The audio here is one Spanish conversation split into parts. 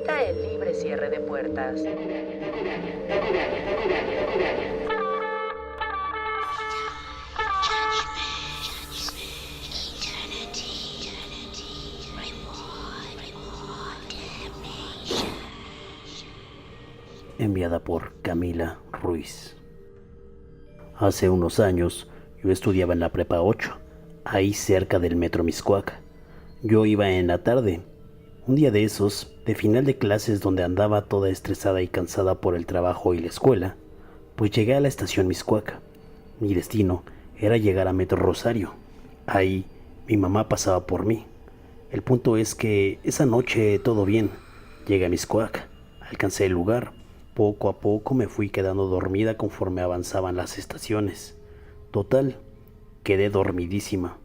Solicita el libre cierre de puertas. Enviada por Camila Ruiz. Hace unos años yo estudiaba en la Prepa 8, ahí cerca del Metro Mixcoac. Yo iba en la tarde, un día de esos, de final de clases donde andaba toda estresada y cansada por el trabajo y la escuela, pues llegué a la estación Mixcoac. Mi destino era llegar a Metro Rosario. Ahí mi mamá pasaba por mí. El punto es que esa noche todo bien. Llegué a Mixcoac, alcancé el lugar. Poco a poco me fui quedando dormida conforme avanzaban las estaciones. Total, quedé dormidísima.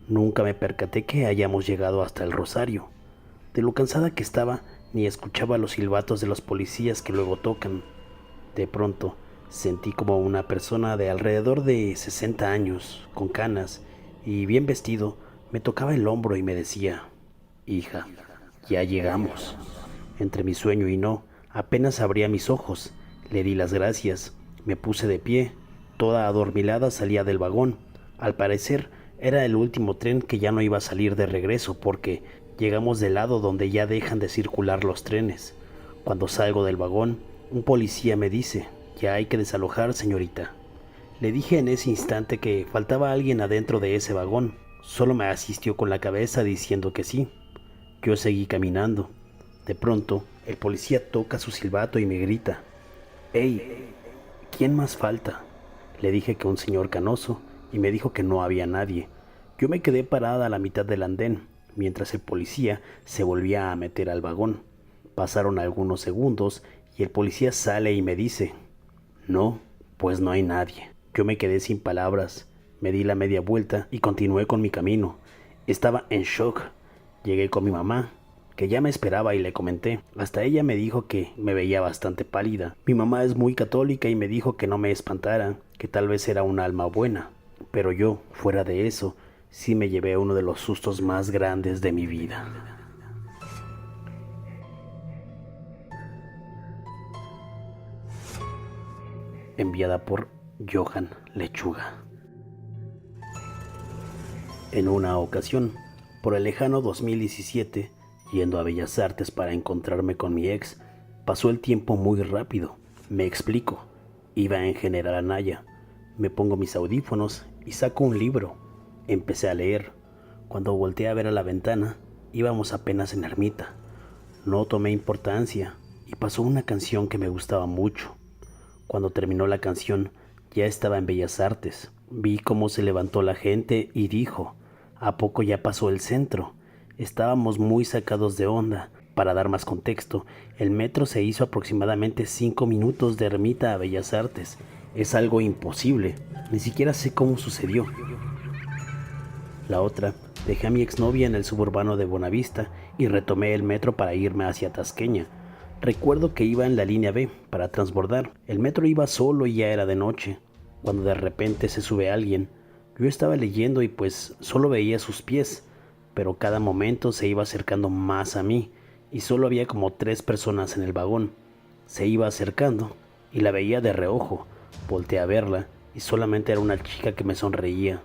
Nunca me percaté que hayamos llegado hasta el Rosario. De lo cansada que estaba, ni escuchaba los silbatos de los policías que luego tocan. De pronto, sentí como una persona de alrededor de 60 años, con canas y bien vestido, me tocaba el hombro y me decía: «Hija, ya llegamos». Entre mi sueño y no, apenas abría mis ojos. Le di las gracias, me puse de pie, toda adormilada salía del vagón. Al parecer, era el último tren que ya no iba a salir de regreso porque llegamos del lado donde ya dejan de circular los trenes. Cuando salgo del vagón, un policía me dice: «Ya hay que desalojar, señorita». Le dije en ese instante que faltaba alguien adentro de ese vagón. Solo me asistió con la cabeza diciendo que sí. Yo seguí caminando. De pronto, el policía toca su silbato y me grita: «¡Ey! ¿Quién más falta?». Le dije que un señor canoso y me dijo que no había nadie. Yo me quedé parada a la mitad del andén, mientras el policía se volvía a meter al vagón. Pasaron algunos segundos y el policía sale y me dice: «No, pues no hay nadie». Yo me quedé sin palabras, me di la media vuelta y continué con mi camino. Estaba en shock. Llegué con mi mamá, que ya me esperaba, y le comenté. Hasta ella me dijo que me veía bastante pálida. Mi mamá es muy católica y me dijo que no me espantara, que tal vez era un alma buena. Pero yo, fuera de eso, sí me llevé uno de los sustos más grandes de mi vida. Enviada por Johan Lechuga. En una ocasión, por el lejano 2017, yendo a Bellas Artes para encontrarme con mi ex, pasó el tiempo muy rápido. Me explico. Iba en General Anaya. Me pongo mis audífonos y saco un libro. Empecé a leer. Cuando volteé a ver a la ventana, íbamos apenas en ermita. No tomé importancia y pasó una canción que me gustaba mucho. Cuando terminó la canción, ya estaba en Bellas Artes. Vi cómo se levantó la gente y dijo: «¿A poco ya pasó el centro?». Estábamos muy sacados de onda. Para dar más contexto, el metro se hizo aproximadamente 5 minutos de Ermita a Bellas Artes. Es algo imposible. Ni siquiera sé cómo sucedió. La otra, dejé a mi exnovia en el suburbano de Bonavista y retomé el metro para irme hacia Tasqueña. Recuerdo que iba en la línea B para transbordar. El metro iba solo y ya era de noche, cuando de repente se sube alguien. Yo estaba leyendo y pues solo veía sus pies, pero cada momento se iba acercando más a mí y solo había como 3 personas en el vagón. Se iba acercando y la veía de reojo. Volteé a verla y solamente era una chica que me sonreía.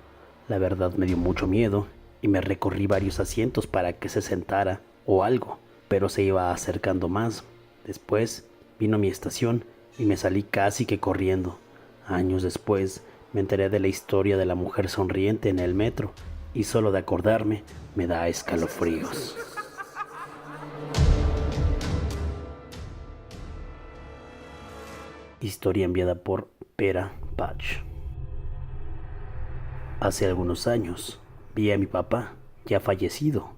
La verdad me dio mucho miedo y me recorrí varios asientos para que se sentara o algo, pero se iba acercando más. Después vino mi estación y me salí casi que corriendo. Años después me enteré de la historia de la mujer sonriente en el metro y solo de acordarme me da escalofríos. Historia enviada por Pera Patch. Hace algunos años vi a mi papá, ya fallecido,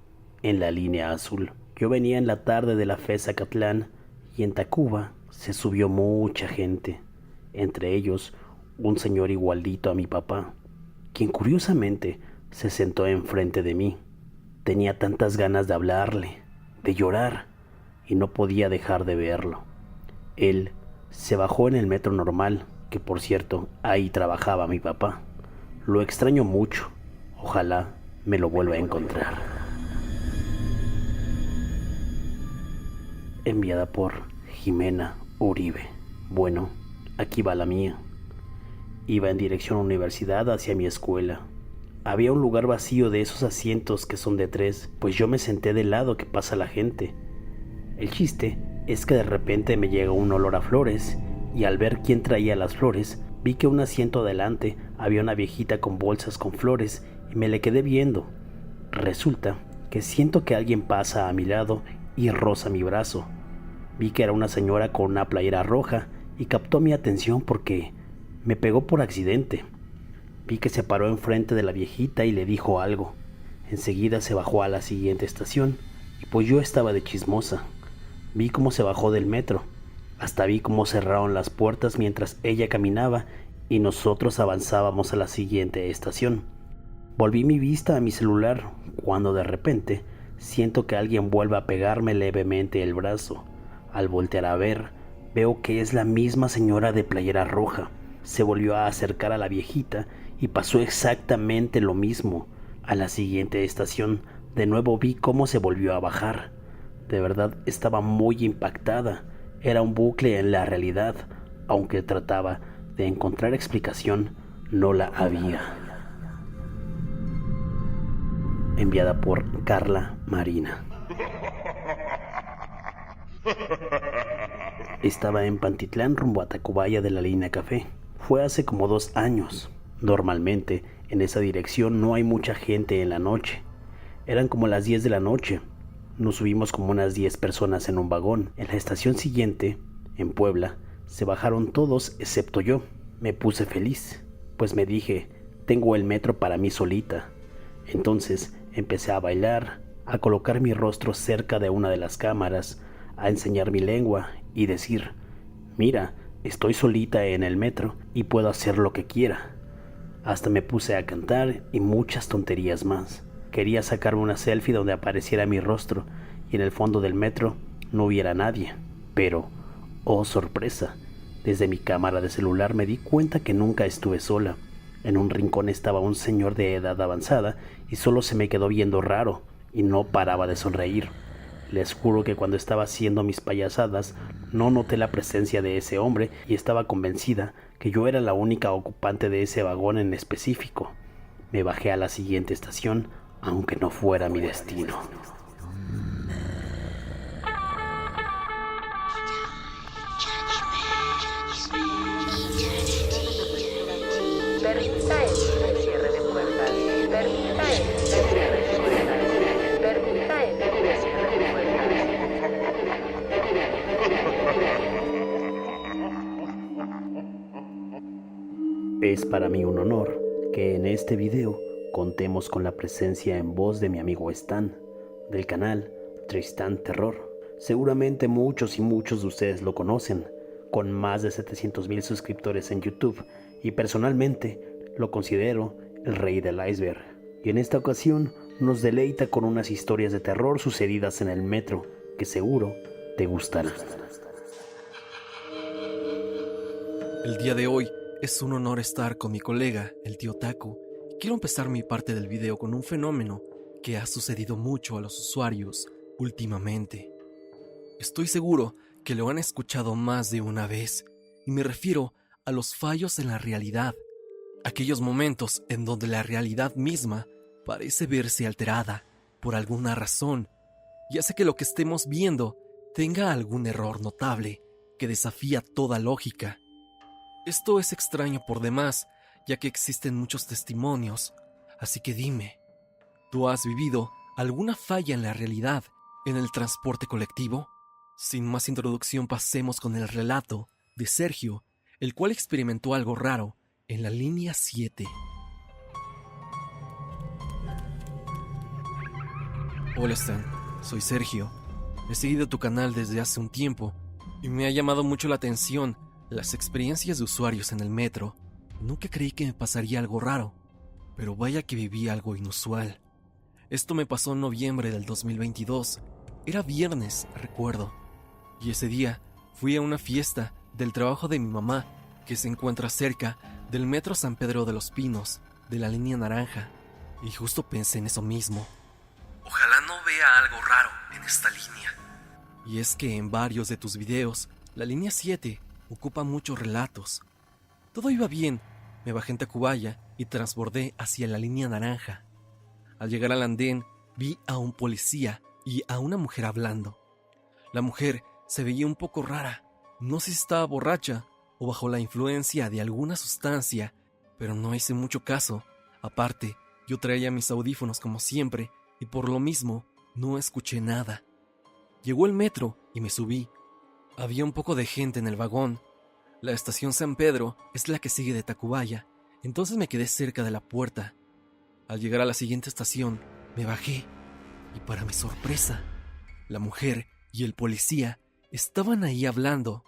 en la línea azul. Yo venía en la tarde de la FES Zacatlán y en Tacuba se subió mucha gente, entre ellos un señor igualito a mi papá, quien curiosamente se sentó enfrente de mí. Tenía tantas ganas de hablarle, de llorar, y no podía dejar de verlo. Él se bajó en el metro normal, que por cierto, ahí trabajaba mi papá. Lo extraño mucho. Ojalá me lo vuelva a encontrar. enviada por Jimena Uribe. Bueno, aquí va la mía. Iba en dirección a la universidad hacia mi escuela. Había un lugar vacío de esos asientos que son de 3, pues yo me senté del lado que pasa la gente. El chiste es que de repente me llega un olor a flores y al ver quién traía las flores, vi que un asiento adelante había una viejita con bolsas con flores y me le quedé viendo. Resulta que siento que alguien pasa a mi lado y roza mi brazo. Vi que era una señora con una playera roja y captó mi atención porque me pegó por accidente. Vi que se paró enfrente de la viejita y le dijo algo. Enseguida se bajó a la siguiente estación y pues yo estaba de chismosa. Vi cómo se bajó del metro. Hasta vi cómo cerraron las puertas mientras ella caminaba y nosotros avanzábamos a la siguiente estación. Volví mi vista a mi celular cuando de repente siento que alguien vuelve a pegarme levemente el brazo. Al voltear a ver, veo que es la misma señora de playera roja. Se volvió a acercar a la viejita y pasó exactamente lo mismo. A la siguiente estación, de nuevo vi cómo se volvió a bajar. De verdad estaba muy impactada. Era un bucle en la realidad. Aunque trataba de encontrar explicación, no la había. Enviada por Carla Marina. Estaba en Pantitlán rumbo a Tacubaya de la línea Café. Fue hace como 2 años. Normalmente en esa dirección no hay mucha gente en la noche. Eran como las 10 de la noche. Nos subimos como unas 10 personas en un vagón. En la estación siguiente, en Puebla, se bajaron todos excepto yo. Me puse feliz, pues me dije, tengo el metro para mí solita. Entonces empecé a bailar, a colocar mi rostro cerca de una de las cámaras, a enseñar mi lengua y decir, mira, estoy solita en el metro y puedo hacer lo que quiera. Hasta me puse a cantar y muchas tonterías más. Quería sacarme una selfie donde apareciera mi rostro y en el fondo del metro no hubiera nadie. Pero, oh sorpresa, desde mi cámara de celular me di cuenta que nunca estuve sola. En un rincón estaba un señor de edad avanzada y solo se me quedó viendo raro y no paraba de sonreír. Les juro que cuando estaba haciendo mis payasadas no noté la presencia de ese hombre y estaba convencida que yo era la única ocupante de ese vagón en específico. Me bajé a la siguiente estación, aunque no fuera mi destino. Permita el cierre de puertas. Permita el cierre de puertas. Permita el cierre de puertas. Es para mí un honor que en este video contemos con la presencia en voz de mi amigo Stan, del canal Tristan Terror. Seguramente muchos de ustedes lo conocen, con más de 700,000 suscriptores en YouTube, y personalmente lo considero el rey del iceberg. Y en esta ocasión nos deleita con unas historias de terror sucedidas en el metro que seguro te gustarán. El día de hoy es un honor estar con mi colega, el tío Taku. Quiero empezar mi parte del video con un fenómeno que ha sucedido mucho a los usuarios últimamente. Estoy seguro que lo han escuchado más de una vez, y me refiero a los fallos en la realidad. Aquellos momentos en donde la realidad misma parece verse alterada por alguna razón y hace que lo que estemos viendo tenga algún error notable que desafía toda lógica. Esto es extraño por demás, ya que existen muchos testimonios, así que dime, ¿tú has vivido alguna falla en la realidad en el transporte colectivo? Sin más introducción, pasemos con el relato de Sergio, el cual experimentó algo raro en la línea 7. Hola Stan, soy Sergio. He seguido tu canal desde hace un tiempo y me ha llamado mucho la atención las experiencias de usuarios en el metro. Nunca creí que me pasaría algo raro, pero vaya que viví algo inusual. Esto me pasó en noviembre del 2022. Era viernes, recuerdo. Y ese día fui a una fiesta del trabajo de mi mamá, que se encuentra cerca del metro San Pedro de los Pinos, de la línea naranja. Y justo pensé en eso mismo. Ojalá no vea algo raro en esta línea. Y es que en varios de tus videos, la línea 7 ocupa muchos relatos. Todo iba bien, me bajé en Tacubaya y transbordé hacia la línea naranja. Al llegar al andén, vi a un policía y a una mujer hablando. La mujer se veía un poco rara, no sé si estaba borracha o bajo la influencia de alguna sustancia, pero no hice mucho caso. Aparte, yo traía mis audífonos como siempre y por lo mismo no escuché nada. Llegó el metro y me subí. Había un poco de gente en el vagón. La estación San Pedro es la que sigue de Tacubaya, entonces me quedé cerca de la puerta. Al llegar a la siguiente estación, me bajé y para mi sorpresa, la mujer y el policía estaban ahí hablando.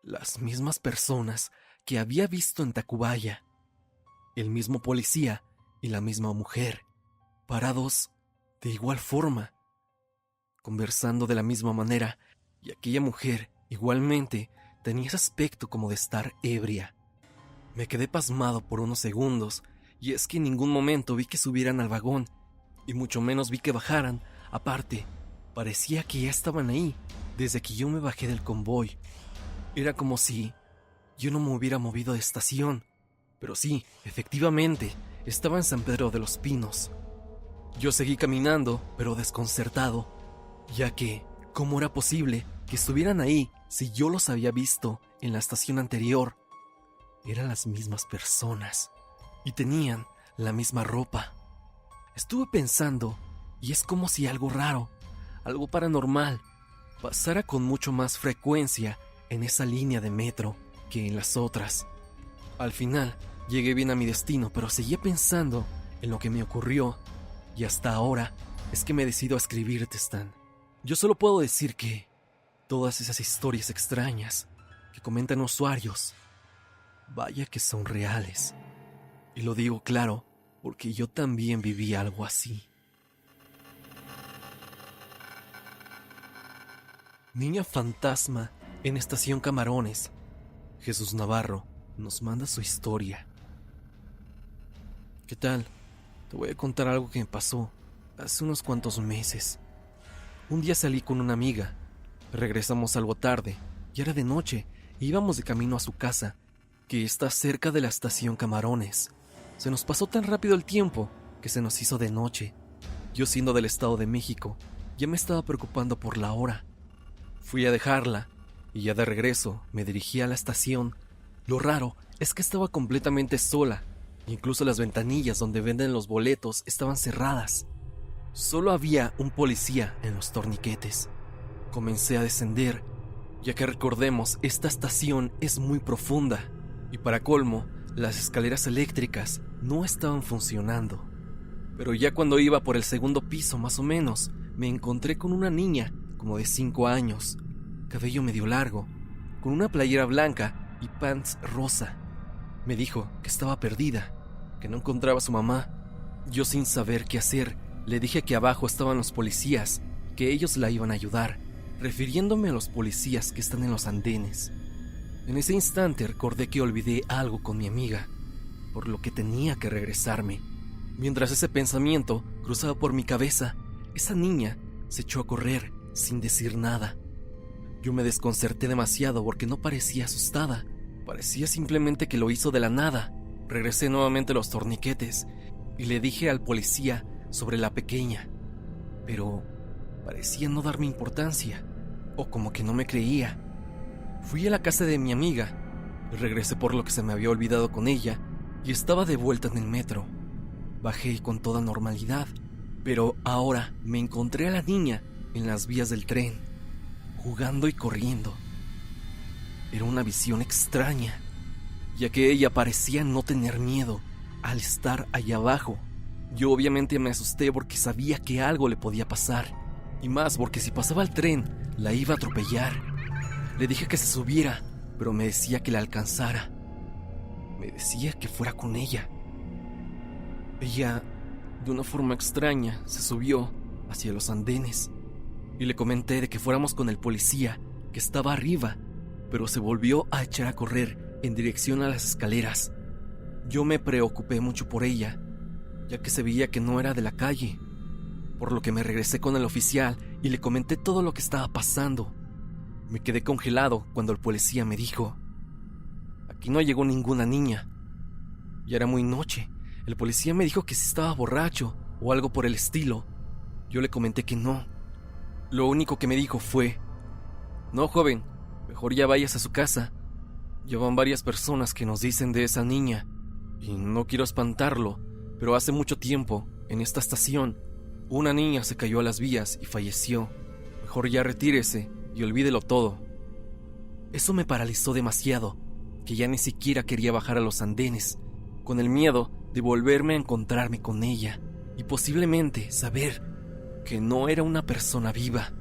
Las mismas personas que había visto en Tacubaya. El mismo policía y la misma mujer, parados de igual forma, conversando de la misma manera, y aquella mujer igualmente tenía ese aspecto como de estar ebria. Me quedé pasmado por unos segundos, y es que en ningún momento vi que subieran al vagón, y mucho menos vi que bajaran. Aparte, parecía que ya estaban ahí desde que yo me bajé del convoy. Era como si yo no me hubiera movido de estación. Pero sí, efectivamente, estaba en San Pedro de los Pinos. Yo seguí caminando, pero desconcertado, ya que, ¿cómo era posible que estuvieran ahí si yo los había visto en la estación anterior? Eran las mismas personas y tenían la misma ropa. Estuve pensando, y es como si algo raro, algo paranormal, pasara con mucho más frecuencia en esa línea de metro que en las otras. Al final, llegué bien a mi destino, pero seguía pensando en lo que me ocurrió, y hasta ahora es que me decido a escribirte, Stan. Yo solo puedo decir que todas esas historias extrañas que comentan usuarios, vaya que son reales. Y lo digo claro, porque yo también viví algo así. Niña fantasma en Estación Camarones. Jesús Navarro nos manda su historia. ¿Qué tal? Te voy a contar algo que me pasó hace unos cuantos meses. Un día salí con una amiga. Regresamos algo tarde, ya era de noche, e íbamos de camino a su casa, que está cerca de la Estación Camarones. Se nos pasó tan rápido el tiempo que se nos hizo de noche. Yo, siendo del Estado de México, ya me estaba preocupando por la hora. Fui a dejarla y ya de regreso me dirigí a la estación. Lo raro es que estaba completamente sola. Incluso las ventanillas donde venden los boletos estaban cerradas. Solo había un policía en los torniquetes. Comencé a descender, ya que recordemos, esta estación es muy profunda y para colmo, las escaleras eléctricas no estaban funcionando. Pero ya cuando iba por el segundo piso más o menos, me encontré con una niña como de 5 años, cabello medio largo, con una playera blanca y pants rosa. Me dijo que estaba perdida, que no encontraba a su mamá. Yo, sin saber qué hacer, le dije que abajo estaban los policías, que ellos la iban a ayudar, refiriéndome a los policías que están en los andenes. En ese instante recordé que olvidé algo con mi amiga, por lo que tenía que regresarme. Mientras ese pensamiento cruzaba por mi cabeza, esa niña se echó a correr sin decir nada. Yo me desconcerté demasiado porque no parecía asustada, parecía simplemente que lo hizo de la nada. Regresé nuevamente a los torniquetes y le dije al policía sobre la pequeña, pero parecía no darme importancia, o como que no me creía. Fui a la casa de mi amiga, regresé por lo que se me había olvidado con ella y estaba de vuelta en el metro. Bajé con toda normalidad, pero ahora me encontré a la niña en las vías del tren, jugando y corriendo. Era una visión extraña, ya que ella parecía no tener miedo al estar allá abajo. Yo obviamente me asusté porque sabía que algo le podía pasar, y más porque si pasaba el tren, la iba a atropellar. Le dije que se subiera, pero me decía que la alcanzara. Me decía que fuera con ella. Ella, de una forma extraña, se subió hacia los andenes y le comenté de que fuéramos con el policía que estaba arriba, pero se volvió a echar a correr en dirección a las escaleras. Yo me preocupé mucho por ella, ya que se veía que no era de la calle, por lo que me regresé con el oficial y le comenté todo lo que estaba pasando. Me quedé congelado cuando el policía me dijo: aquí no llegó ninguna niña. Ya era muy noche. El policía me dijo que si estaba borracho o algo por el estilo. Yo le comenté que no. Lo único que me dijo fue: no, joven, mejor ya vayas a su casa. Llevan varias personas que nos dicen de esa niña, y no quiero espantarlo, pero hace mucho tiempo, en esta estación, una niña se cayó a las vías y falleció. Mejor ya retírese y olvídelo todo. Eso me paralizó demasiado, que ya ni siquiera quería bajar a los andenes, con el miedo de volverme a encontrarme con ella y posiblemente saber que no era una persona viva.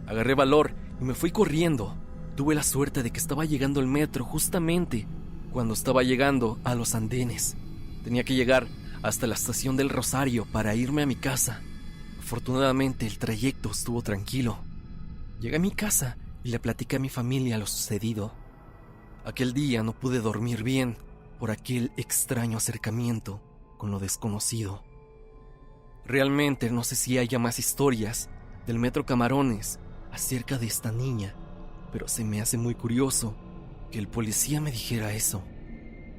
Agarré valor y me fui corriendo. Tuve la suerte de que estaba llegando el metro justamente cuando estaba llegando a los andenes. Tenía que llegar hasta la estación del Rosario para irme a mi casa. Afortunadamente el trayecto estuvo tranquilo. Llegué a mi casa y le platiqué a mi familia lo sucedido. Aquel día no pude dormir bien por aquel extraño acercamiento con lo desconocido. Realmente no sé si haya más historias del Metro Camarones acerca de esta niña, pero se me hace muy curioso que el policía me dijera eso.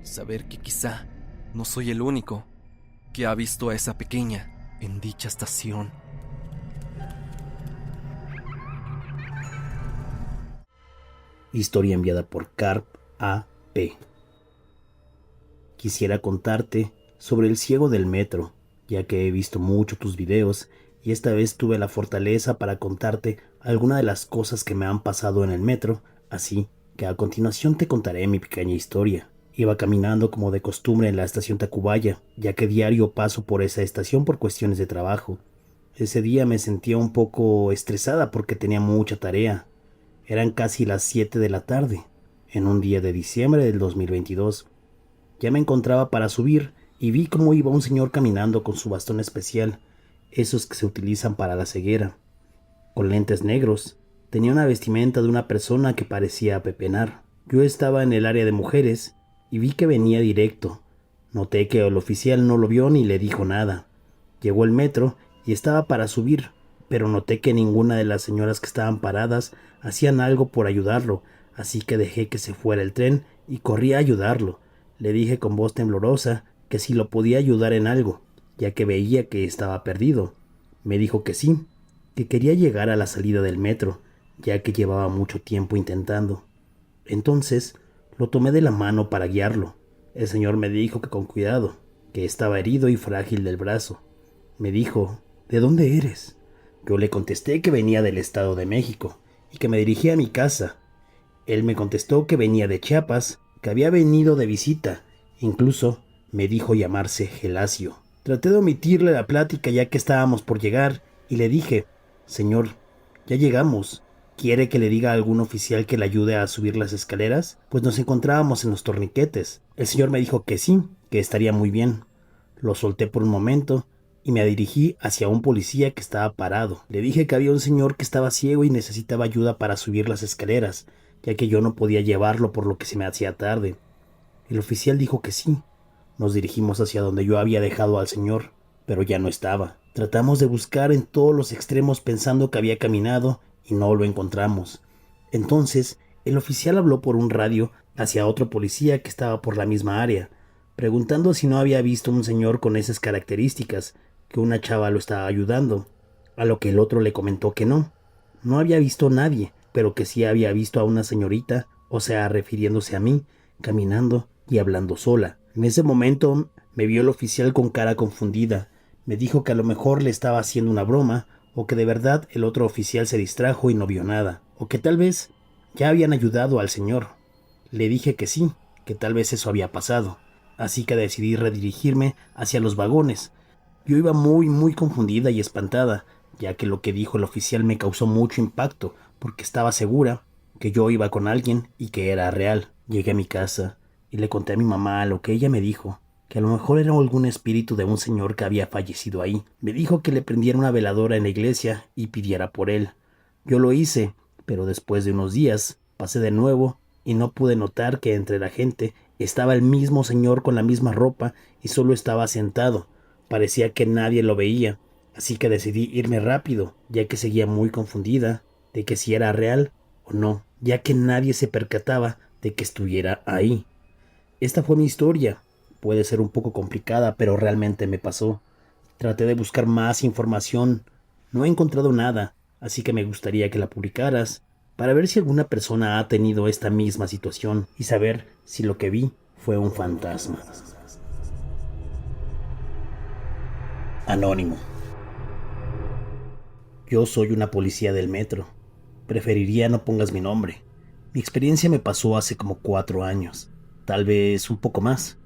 Saber que quizá no soy el único que ha visto a esa pequeña en dicha estación. Historia enviada por Carp A.P. Quisiera contarte sobre el ciego del metro, ya que he visto mucho tus videos y esta vez tuve la fortaleza para contarte algunas de las cosas que me han pasado en el metro, así que a continuación te contaré mi pequeña historia. Iba caminando como de costumbre en la estación Tacubaya, ya que diario paso por esa estación por cuestiones de trabajo. Ese día me sentía un poco estresada porque tenía mucha tarea. Eran casi las 7 de la tarde, en un día de diciembre del 2022. Ya me encontraba para subir y vi cómo iba un señor caminando con su bastón especial, esos que se utilizan para la ceguera. Con lentes negros, tenía una vestimenta de una persona que parecía pepenar. Yo estaba en el área de mujeres y vi que venía directo. Noté que el oficial no lo vio ni le dijo nada. Llegó el metro y estaba para subir, pero noté que ninguna de las señoras que estaban paradas hacían algo por ayudarlo, así que dejé que se fuera el tren y corrí a ayudarlo. Le dije con voz temblorosa que si lo podía ayudar en algo, ya que veía que estaba perdido. Me dijo que sí, que quería llegar a la salida del metro, ya que llevaba mucho tiempo intentando. Entonces lo tomé de la mano para guiarlo. El señor me dijo que con cuidado, que estaba herido y frágil del brazo. Me dijo: ¿de dónde eres? Yo le contesté que venía del Estado de México y que me dirigía a mi casa. Él me contestó que venía de Chiapas, que había venido de visita. Incluso me dijo llamarse Gelasio. Traté de omitirle la plática ya que estábamos por llegar y le dije: señor, ya llegamos. ¿Quiere que le diga a algún oficial que le ayude a subir las escaleras? Pues nos encontrábamos en los torniquetes. El señor me dijo que sí, que estaría muy bien. Lo solté por un momento y me dirigí hacia un policía que estaba parado. Le dije que había un señor que estaba ciego y necesitaba ayuda para subir las escaleras, ya que yo no podía llevarlo por lo que se me hacía tarde. El oficial dijo que sí. Nos dirigimos hacia donde yo había dejado al señor, pero ya no estaba. Tratamos de buscar en todos los extremos pensando que había caminado y no lo encontramos. Entonces, el oficial habló por un radio hacia otro policía que estaba por la misma área, preguntando si no había visto un señor con esas características, que una chava lo estaba ayudando, a lo que el otro le comentó que no había visto a nadie, pero que sí había visto a una señorita, o sea, refiriéndose a mí, caminando y hablando sola. En ese momento me vio el oficial con cara confundida. Me dijo que a lo mejor le estaba haciendo una broma, o que de verdad el otro oficial se distrajo y no vio nada, o que tal vez ya habían ayudado al señor. Le dije que sí, que tal vez eso había pasado, así que decidí redirigirme hacia los vagones. Yo iba muy confundida y espantada, ya que lo que dijo el oficial me causó mucho impacto, porque estaba segura que yo iba con alguien y que era real. Llegué a mi casa y le conté a mi mamá lo que ella me dijo, que a lo mejor era algún espíritu de un señor que había fallecido ahí. Me dijo que le prendiera una veladora en la iglesia y pidiera por él. Yo lo hice, pero después de unos días pasé de nuevo y no pude notar que entre la gente estaba el mismo señor con la misma ropa y solo estaba sentado. Parecía que nadie lo veía. Así que decidí irme rápido, ya que seguía muy confundida de que si era real o no, ya que nadie se percataba de que estuviera ahí. Esta fue mi historia. Puede ser un poco complicada, pero realmente me pasó. Traté de buscar más información. No he encontrado nada, así que me gustaría que la publicaras para ver si alguna persona ha tenido esta misma situación y saber si lo que vi fue un fantasma. Anónimo. Yo soy una policía del metro. Preferiría no pongas mi nombre. Mi experiencia me pasó hace como 4 años, tal vez un poco más.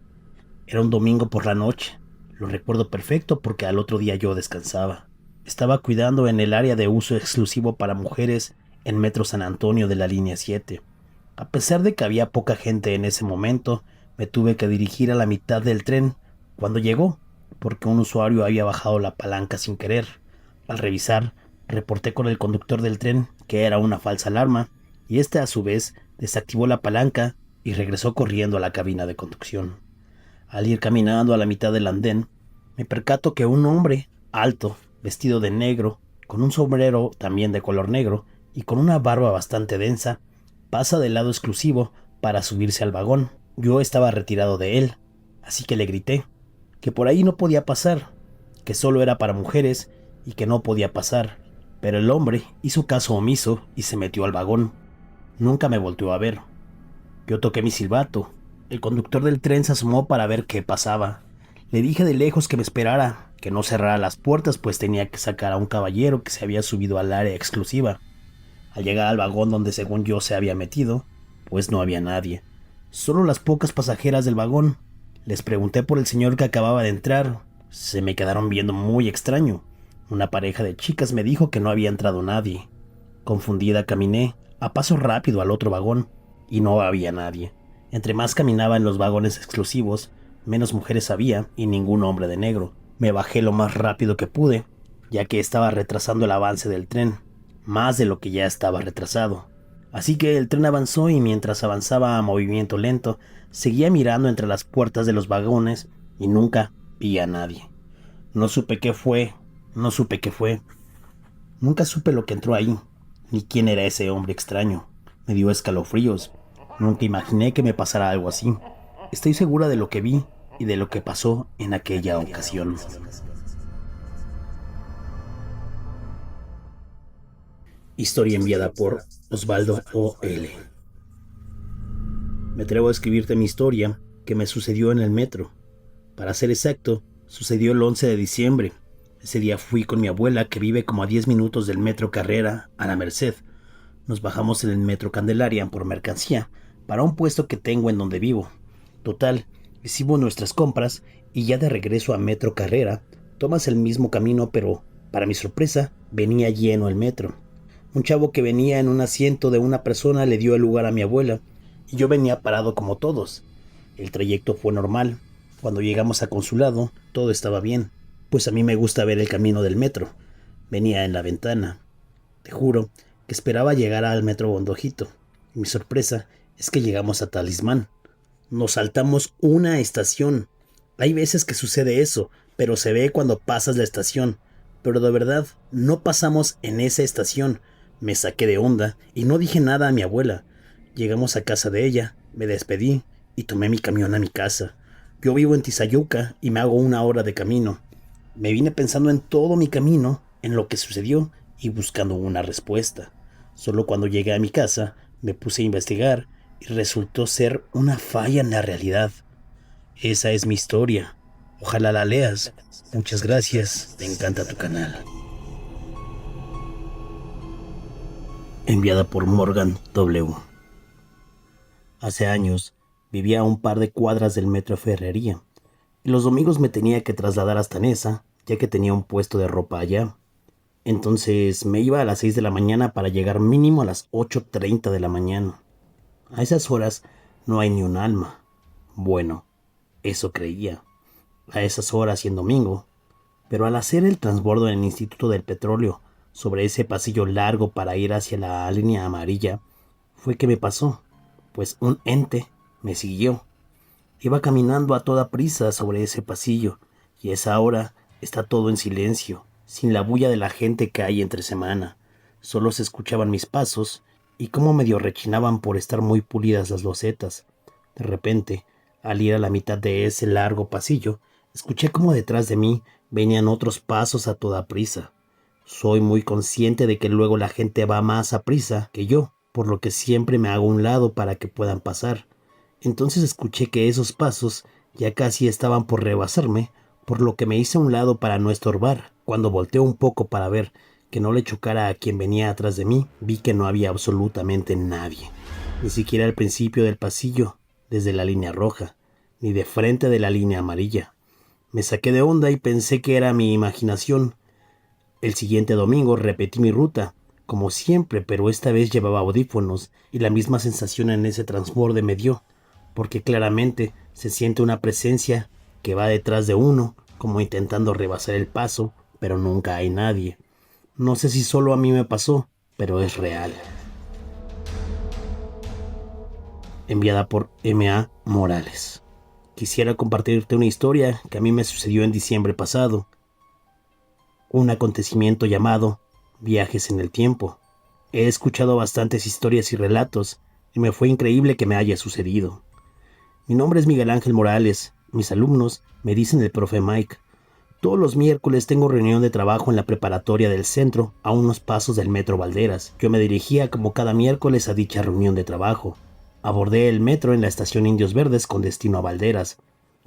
Era un domingo por la noche. Lo recuerdo perfecto porque al otro día yo descansaba. Estaba cuidando en el área de uso exclusivo para mujeres en Metro San Antonio de la línea 7. A pesar de que había poca gente en ese momento, me tuve que dirigir a la mitad del tren cuando llegó, porque un usuario había bajado la palanca sin querer. Al revisar, reporté con el conductor del tren que era una falsa alarma, y este a su vez desactivó la palanca y regresó corriendo a la cabina de conducción. Al ir caminando a la mitad del andén, me percato que un hombre alto, vestido de negro, con un sombrero también de color negro y con una barba bastante densa, pasa del lado exclusivo para subirse al vagón. Yo estaba retirado de él, así que le grité que por ahí no podía pasar, que solo era para mujeres y que no podía pasar, pero el hombre hizo caso omiso y se metió al vagón. Nunca me volteó a ver. Yo toqué mi silbato. El conductor del tren se asomó para ver qué pasaba. Le dije de lejos que me esperara, que no cerrara las puertas, pues tenía que sacar a un caballero que se había subido al área exclusiva. Al llegar al vagón donde según yo se había metido, pues no había nadie. Solo las pocas pasajeras del vagón. Les pregunté por el señor que acababa de entrar. Se me quedaron viendo muy extraño. Una pareja de chicas me dijo que no había entrado nadie. Confundida caminé a paso rápido al otro vagón y no había nadie. Entre más caminaba en los vagones exclusivos, menos mujeres había y ningún hombre de negro. Me bajé lo más rápido que pude, ya que estaba retrasando el avance del tren, más de lo que ya estaba retrasado. Así que el tren avanzó y mientras avanzaba a movimiento lento, seguía mirando entre las puertas de los vagones y nunca vi a nadie. No supe qué fue. Nunca supe lo que entró ahí, ni quién era ese hombre extraño. Me dio escalofríos. Nunca imaginé que me pasara algo así. Estoy segura de lo que vi y de lo que pasó en aquella ocasión. Historia enviada por Osvaldo O.L. Me atrevo a escribirte mi historia que me sucedió en el metro. Para ser exacto, sucedió el 11 de diciembre. Ese día fui con mi abuela, que vive como a 10 minutos del metro Carrera, a la Merced. Nos bajamos en el metro Candelaria por mercancía para un puesto que tengo en donde vivo. Total, hicimos nuestras compras y ya de regreso a metro Carrera, tomas el mismo camino, pero, para mi sorpresa, venía lleno el metro. Un chavo que venía en un asiento de una persona le dio el lugar a mi abuela y yo venía parado como todos. El trayecto fue normal. Cuando llegamos a Consulado, todo estaba bien, pues a mí me gusta ver el camino del metro. Venía en la ventana. Te juro que esperaba llegar al metro Bondojito. Mi sorpresa es que llegamos a Talismán. Nos saltamos una estación. Hay veces que sucede eso, pero se ve cuando pasas la estación. Pero de verdad, no pasamos en esa estación. Me saqué de onda y no dije nada a mi abuela. Llegamos a casa de ella, me despedí y tomé mi camión a mi casa. Yo vivo en Tizayuca y me hago 1 hora de camino. Me vine pensando en todo mi camino, en lo que sucedió y buscando una respuesta. Solo cuando llegué a mi casa me puse a investigar y resultó ser una falla en la realidad. Esa es mi historia. Ojalá la leas. Muchas gracias. Me encanta tu canal. Enviada por Morgan W. Hace años vivía a un par de cuadras del metro Ferrería y los domingos me tenía que trasladar hasta Nesa, ya que tenía un puesto de ropa allá. Entonces me iba a las 6 de la mañana para llegar mínimo a las 8:30 de la mañana. A esas horas no hay ni un alma. Bueno, eso creía. A esas horas y en domingo. Pero al hacer el transbordo en el Instituto del Petróleo sobre ese pasillo largo para ir hacia la línea amarilla, fue que me pasó, pues un ente me siguió. Iba caminando a toda prisa sobre ese pasillo y a esa hora está todo en silencio sin la bulla de la gente que hay entre semana. Solo se escuchaban mis pasos y cómo medio rechinaban por estar muy pulidas las losetas. De repente, al ir a la mitad de ese largo pasillo, escuché como detrás de mí venían otros pasos a toda prisa. Soy muy consciente de que luego la gente va más a prisa que yo, por lo que siempre me hago a un lado para que puedan pasar. Entonces escuché que esos pasos ya casi estaban por rebasarme, por lo que me hice a un lado para no estorbar. Cuando volteé un poco para ver que no le chocara a quien venía atrás de mí, vi que no había absolutamente nadie. Ni siquiera al principio del pasillo, desde la línea roja, ni de frente de la línea amarilla. Me saqué de onda y pensé que era mi imaginación. El siguiente domingo repetí mi ruta, como siempre, pero esta vez llevaba audífonos y la misma sensación en ese transborde me dio, porque claramente se siente una presencia que va detrás de uno, como intentando rebasar el paso, pero nunca hay nadie. No sé si solo a mí me pasó, pero es real. Enviada por M.A. Morales. Quisiera compartirte una historia que a mí me sucedió en diciembre pasado. Un acontecimiento llamado Viajes en el Tiempo. He escuchado bastantes historias y relatos y me fue increíble que me haya sucedido. Mi nombre es Miguel Ángel Morales. Mis alumnos me dicen el profe Mike. Todos los miércoles tengo reunión de trabajo en la preparatoria del centro, a unos pasos del metro Valderas. Yo me dirigía como cada miércoles a dicha reunión de trabajo. Abordé el metro en la estación Indios Verdes con destino a Valderas.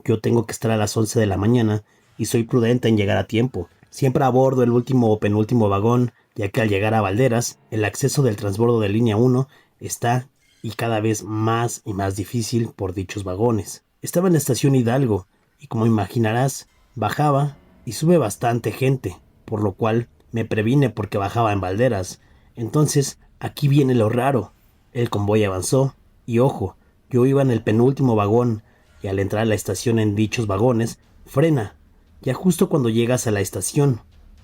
Yo tengo que estar a las 11 de la mañana y soy prudente en llegar a tiempo. Siempre abordo el último o penúltimo vagón, ya que al llegar a Valderas, el acceso del transbordo de línea 1 está y cada vez más y más difícil por dichos vagones. Estaba en la estación Hidalgo y, como imaginarás, bajaba y sube bastante gente, por lo cual me previne porque bajaba en Valderas. Entonces, aquí viene lo raro. El convoy avanzó y, ojo, yo iba en el penúltimo vagón y al entrar a la estación en dichos vagones, frena, ya justo cuando llegas a la estación.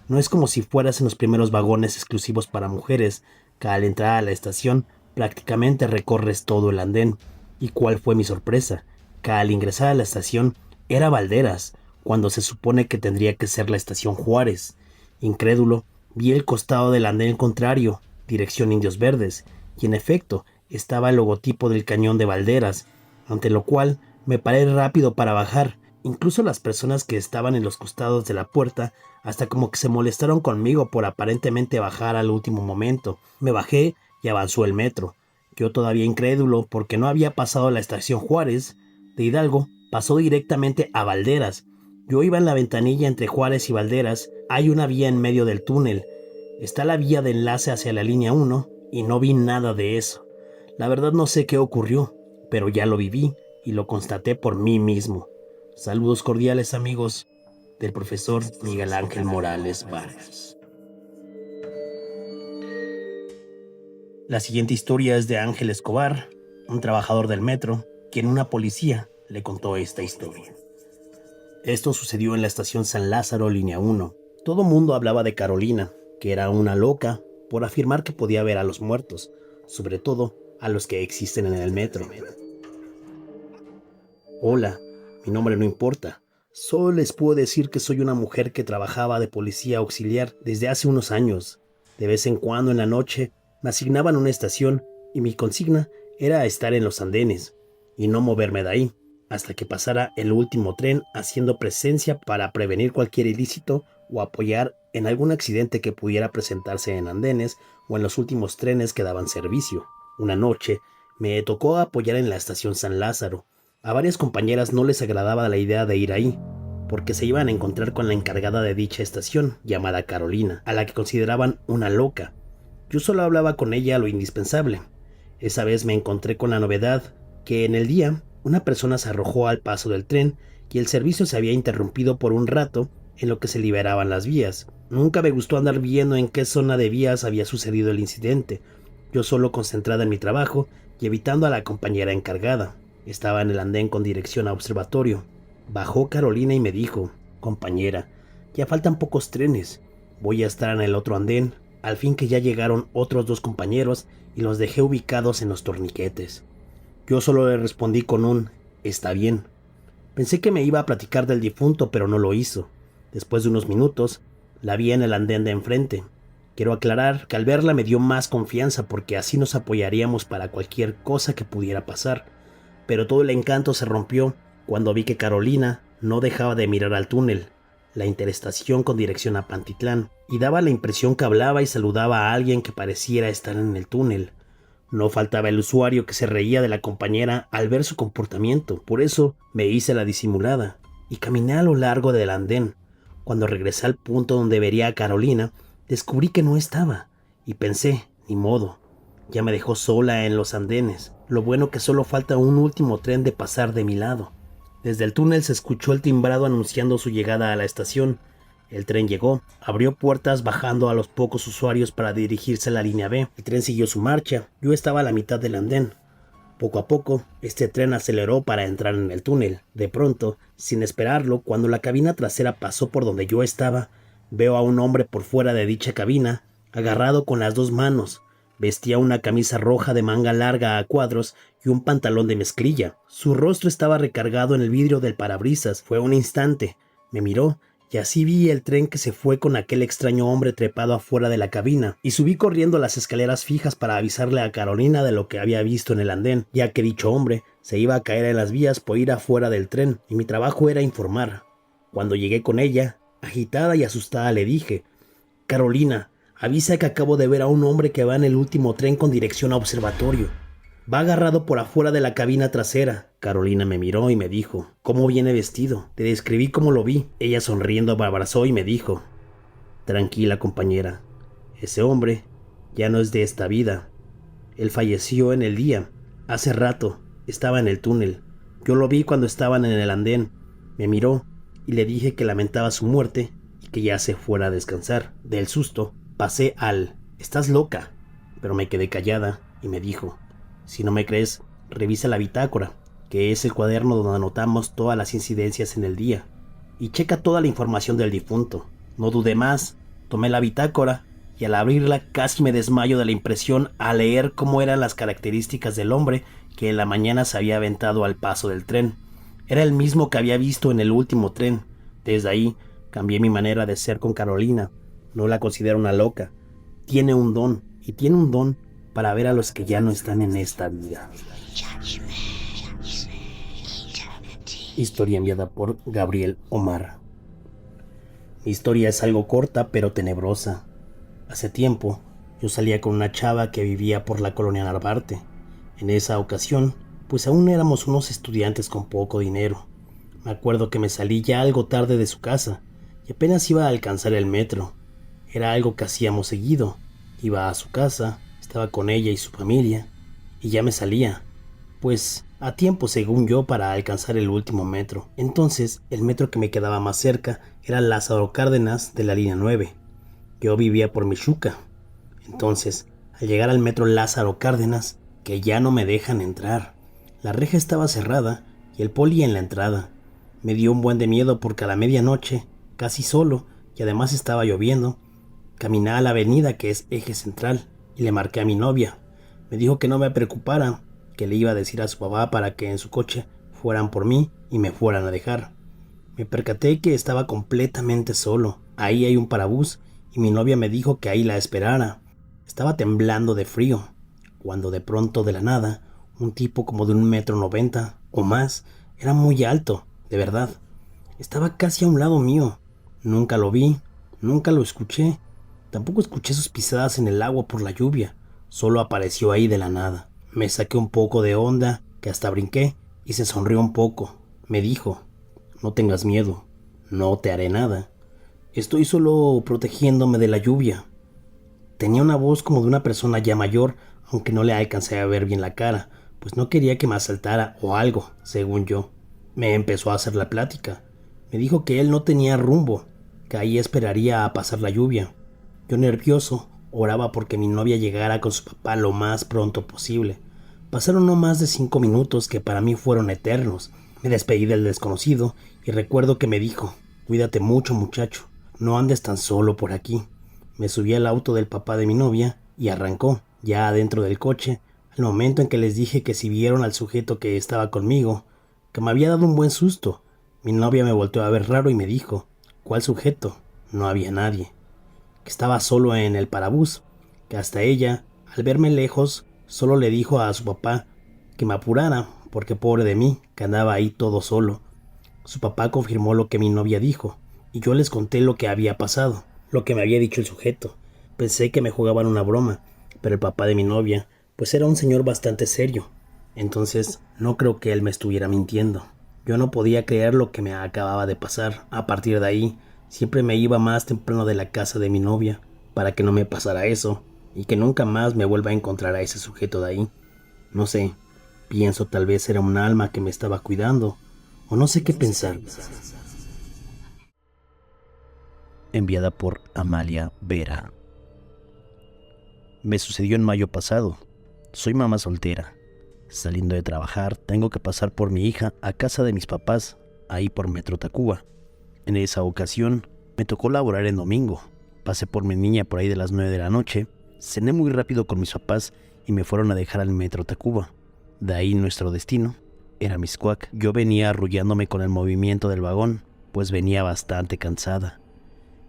No es como si fueras en los primeros vagones exclusivos para mujeres, que al entrar a la estación prácticamente recorres todo el andén. ¿Y cuál fue mi sorpresa? Que al ingresar a la estación era Valderas, cuando se supone que tendría que ser la estación Juárez. Incrédulo, vi el costado del andén contrario, dirección Indios Verdes, y en efecto estaba el logotipo del cañón de Valderas, ante lo cual me paré rápido para bajar. Incluso las personas que estaban en los costados de la puerta hasta como que se molestaron conmigo por aparentemente bajar al último momento. Me bajé y avanzó el metro. Yo todavía incrédulo porque no había pasado la estación Juárez de Hidalgo, pasó directamente a Valderas. Yo iba en la ventanilla entre Juárez y Valderas. Hay una vía en medio del túnel. Está la vía de enlace hacia la línea 1 y no vi nada de eso. La verdad no sé qué ocurrió, pero ya lo viví y lo constaté por mí mismo. Saludos cordiales, amigos, del profesor Miguel Ángel Morales Vargas. La siguiente historia es de Ángel Escobar, un trabajador del metro, quien una policía le contó esta historia. Esto sucedió en la estación San Lázaro, línea 1. Todo mundo hablaba de Carolina, que era una loca por afirmar que podía ver a los muertos, sobre todo a los que existen en el metro. Hola, mi nombre no importa. Solo les puedo decir que soy una mujer que trabajaba de policía auxiliar desde hace unos años. De vez en cuando en la noche me asignaban una estación y mi consigna era estar en los andenes y no moverme de ahí hasta que pasara el último tren, haciendo presencia para prevenir cualquier ilícito o apoyar en algún accidente que pudiera presentarse en andenes o en los últimos trenes que daban servicio. Una noche me tocó apoyar en la estación San Lázaro. A varias compañeras no les agradaba la idea de ir ahí, porque se iban a encontrar con la encargada de dicha estación, llamada Carolina, a la que consideraban una loca. Yo solo hablaba con ella lo indispensable. Esa vez me encontré con la novedad que en el día una persona se arrojó al paso del tren y el servicio se había interrumpido por un rato en lo que se liberaban las vías. Nunca me gustó andar viendo en qué zona de vías había sucedido el incidente. Yo solo concentrada en mi trabajo y evitando a la compañera encargada. Estaba en el andén con dirección a observatorio. Bajó Carolina y me dijo: compañera, ya faltan pocos trenes. Voy a estar en el otro andén, al fin que ya llegaron otros 2 compañeros y los dejé ubicados en los torniquetes. Yo solo le respondí con un «está bien». Pensé que me iba a platicar del difunto, pero no lo hizo. Después de unos minutos, La vi en el andén de enfrente. Quiero aclarar que al verla me dio más confianza porque así nos apoyaríamos para cualquier cosa que pudiera pasar. Pero todo el encanto se rompió cuando vi que Carolina no dejaba de mirar al túnel, la interestación con dirección a Pantitlán, y daba la impresión que hablaba y saludaba a alguien que pareciera estar en el túnel. No faltaba el usuario que se reía de la compañera al ver su comportamiento, por eso me hice la disimulada y caminé a lo largo del andén. Cuando regresé al punto donde vería a Carolina, descubrí que no estaba, y pensé, ni modo, ya me dejó sola en los andenes. Lo bueno que solo falta un último tren de pasar de mi lado. Desde el túnel se escuchó el timbrado anunciando su llegada a la estación. El tren llegó, abrió puertas bajando a los pocos usuarios para dirigirse a la línea B. El tren siguió su marcha. Yo estaba a la mitad del andén. Poco a poco, este tren aceleró para entrar en el túnel. De pronto, sin esperarlo, cuando la cabina trasera pasó por donde yo estaba, veo a un hombre por fuera de dicha cabina, agarrado con las dos manos. Vestía una camisa roja de manga larga a cuadros y un pantalón de mezclilla. Su rostro estaba recargado en el vidrio del parabrisas. Fue un instante. Me miró y así vi el tren que se fue con aquel extraño hombre trepado afuera de la cabina, y subí corriendo las escaleras fijas para avisarle a Carolina de lo que había visto en el andén, ya que dicho hombre se iba a caer en las vías por ir afuera del tren, y mi trabajo era informar. Cuando llegué con ella, agitada y asustada, le dije: «Carolina, avisa que acabo de ver a un hombre que va en el último tren con dirección a observatorio. Va agarrado por afuera de la cabina trasera». Carolina me miró y me dijo: «¿Cómo viene vestido?». Te describí cómo lo vi. Ella sonriendo me abrazó y me dijo: «Tranquila, compañera. Ese hombre ya no es de esta vida. Él falleció en el día. Hace rato. Estaba en el túnel. Yo lo vi cuando estaban en el andén. Me miró y le dije que lamentaba su muerte y que ya se fuera a descansar». Del susto pasé al «¿Estás loca?». Pero me quedé callada y me dijo: «Si no me crees, revisa la bitácora, que es el cuaderno donde anotamos todas las incidencias en el día, y checa toda la información del difunto». No dudé más, tomé la bitácora y al abrirla casi me desmayo de la impresión al leer cómo eran las características del hombre que en la mañana se había aventado al paso del tren. Era el mismo que había visto en el último tren. Desde ahí cambié mi manera de ser con Carolina. No la considero una loca. Tiene un don, y tiene un don para ver a los que ya no están en esta vida. Historia enviada por Gabriel Omar. Mi historia es algo corta pero tenebrosa. Hace tiempo yo salía con una chava que vivía por la colonia Narvarte. En esa ocasión, pues aún éramos unos estudiantes con poco dinero. Me acuerdo que me salí ya algo tarde de su casa y apenas iba a alcanzar el metro. Era algo que hacíamos seguido. Iba a su casa, estaba con ella y su familia, y ya me salía, pues a tiempo según yo para alcanzar el último metro. Entonces el metro que me quedaba más cerca era Lázaro Cárdenas de la línea 9. Yo vivía por Michuca. Entonces, al llegar al metro Lázaro Cárdenas, que ya no me dejan entrar. La reja estaba cerrada y el poli en la entrada. Me dio un buen de miedo porque a la medianoche, casi solo, y además estaba lloviendo, caminé a la avenida que es eje central y le marqué a mi novia. Me dijo que no me preocupara, que le iba a decir a su papá para que en su coche fueran por mí y me fueran a dejar. Me percaté que estaba completamente solo. Ahí hay un parabús y mi novia me dijo que ahí la esperara. Estaba temblando de frío, cuando de pronto de la nada, un tipo como de 1,90 m o más, era muy alto, de verdad. Estaba casi a un lado mío. Nunca lo vi, nunca lo escuché. Tampoco escuché sus pisadas en el agua por la lluvia. Solo apareció ahí de la nada. Me saqué un poco de onda, que hasta brinqué, y se sonrió un poco. Me dijo: «No tengas miedo, no te haré nada. Estoy solo protegiéndome de la lluvia». Tenía una voz como de una persona ya mayor, aunque no le alcancé a ver bien la cara, pues no quería que me asaltara o algo, según yo. Me empezó a hacer la plática. Me dijo que él no tenía rumbo, que ahí esperaría a pasar la lluvia. Yo, nervioso, oraba porque mi novia llegara con su papá lo más pronto posible. Pasaron no más de 5 minutos que para mí fueron eternos. Me despedí del desconocido y recuerdo que me dijo: «Cuídate mucho, muchacho, no andes tan solo por aquí». Me subí al auto del papá de mi novia y arrancó. Ya adentro del coche, al momento en que les dije que si vieron al sujeto que estaba conmigo, que me había dado un buen susto, mi novia me volteó a ver raro y me dijo: «¿Cuál sujeto?». no había nadie, que estaba solo en el parabús, que hasta ella, al verme lejos, solo le dijo a su papá que me apurara, porque pobre de mí, que andaba ahí todo solo. Su papá confirmó lo que mi novia dijo, y yo les conté lo que había pasado, lo que me había dicho el sujeto. Pensé que me jugaban una broma, pero el papá de mi novia, pues era un señor bastante serio, entonces no creo que él me estuviera mintiendo. Yo no podía creer lo que me acababa de pasar. A partir de ahí, siempre me iba más temprano de la casa de mi novia, para que no me pasara eso, y que nunca más me vuelva a encontrar a ese sujeto de ahí. No sé, pienso tal vez era un alma que me estaba cuidando, o no sé qué pensar. Enviada por Amalia Vera. Me sucedió en mayo pasado. Soy mamá soltera. Saliendo de trabajar, tengo que pasar por mi hija a casa de mis papás, ahí por Metro Tacuba. En esa ocasión, me tocó laborar en domingo. Pasé por mi niña por ahí de las 9 de la noche, cené muy rápido con mis papás y me fueron a dejar al Metro Tacuba. De ahí nuestro destino era Mixcoac. Yo venía arrullándome con el movimiento del vagón, pues venía bastante cansada.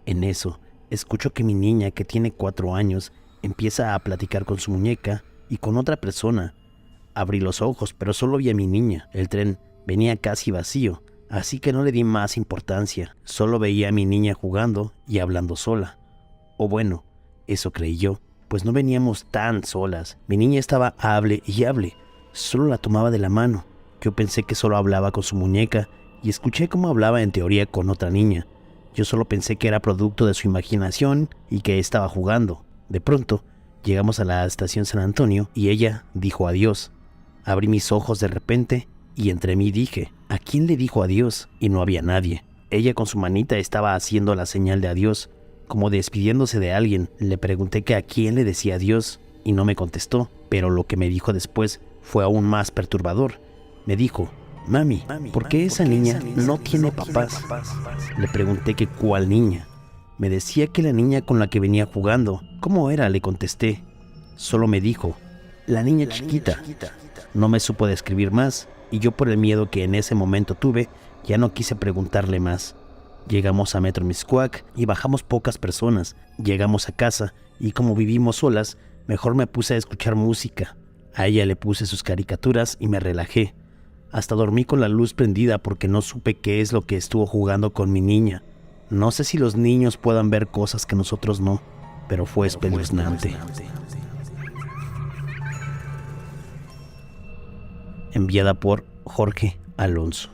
En eso, escucho que mi niña, que tiene 4 años, empieza a platicar con su muñeca y con otra persona. Abrí los ojos, pero solo vi a mi niña. El tren venía casi vacío, así que no le di más importancia. Solo veía a mi niña jugando y hablando sola. O bueno, eso creí yo, pues no veníamos tan solas. Mi niña estaba hable y hable, solo la tomaba de la mano. Yo pensé que solo hablaba con su muñeca y escuché cómo hablaba en teoría con otra niña. Yo solo pensé que era producto de su imaginación y que estaba jugando. De pronto, llegamos a la estación San Antonio y ella dijo adiós. Abrí mis ojos de repente y entre mí dije, ¿a quién le dijo adiós? Y no había nadie. Ella con su manita estaba haciendo la señal de adiós, como despidiéndose de alguien. Le pregunté que a quién le decía adiós y no me contestó, pero lo que me dijo después fue aún más perturbador. Me dijo, Mami, ¿por qué esa niña no tiene papás? Le pregunté que cuál niña. Me decía que la niña con la que venía jugando. ¿Cómo era? Le contesté. Solo me dijo, la niña chiquita. No me supo describir más, y yo por el miedo que en ese momento tuve, ya no quise preguntarle más. Llegamos a Metro Mixcoac y bajamos pocas personas. Llegamos a casa, y como vivimos solas, mejor me puse a escuchar música. A ella le puse sus caricaturas y me relajé. Hasta dormí con la luz prendida porque no supe qué es lo que estuvo jugando con mi niña. No sé si los niños puedan ver cosas que nosotros no, pero fue espeluznante. Enviada por Jorge Alonso.